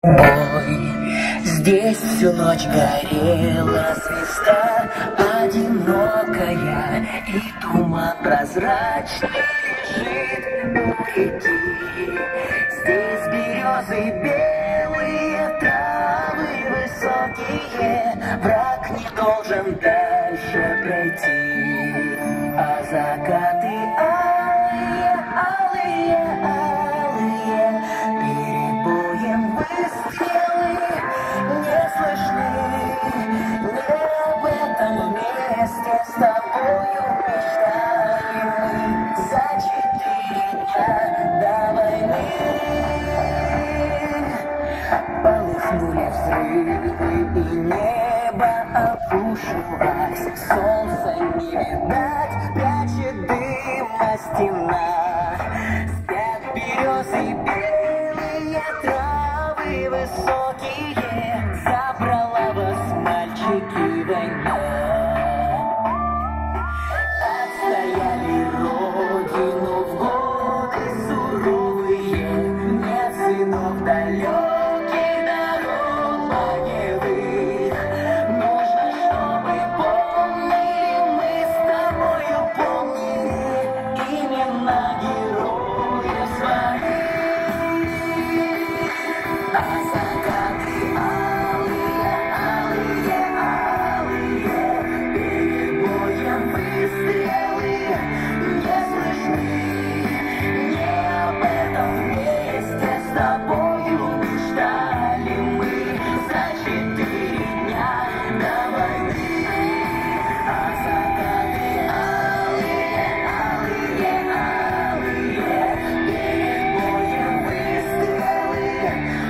Ой, здесь всю ночь горела звезда одинокая, и туман прозрачный лежит у реки. Здесь березы белые, травы высокие, враг не должен дальше пройти. А закаты алые, алые, алые, перебоем выстрелы не слышны. Не об этом месте с тобою мечтали мы за 4 дня до войны. Полыхнули взрывы, и небо обрушилось. Солнца не видать, прячет дыма стена. Спят березы белые, травы высокие. Забрала вас, мальчики, война. Отстояли родину в годы суровые. Нет сынов далеких дорог огневых. Нужно, чтобы помнили, мы с тобою помнили имена героев своих. А закаты алые, алые, алые, перед боем выстрелы не слышны. Не об этом месте с тобою мечтали мы за 4 дня до войны. А закаты алые, алые, алые, перед боем выстрелы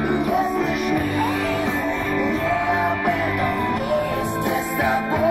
не слышны. Не об этом месте с тобой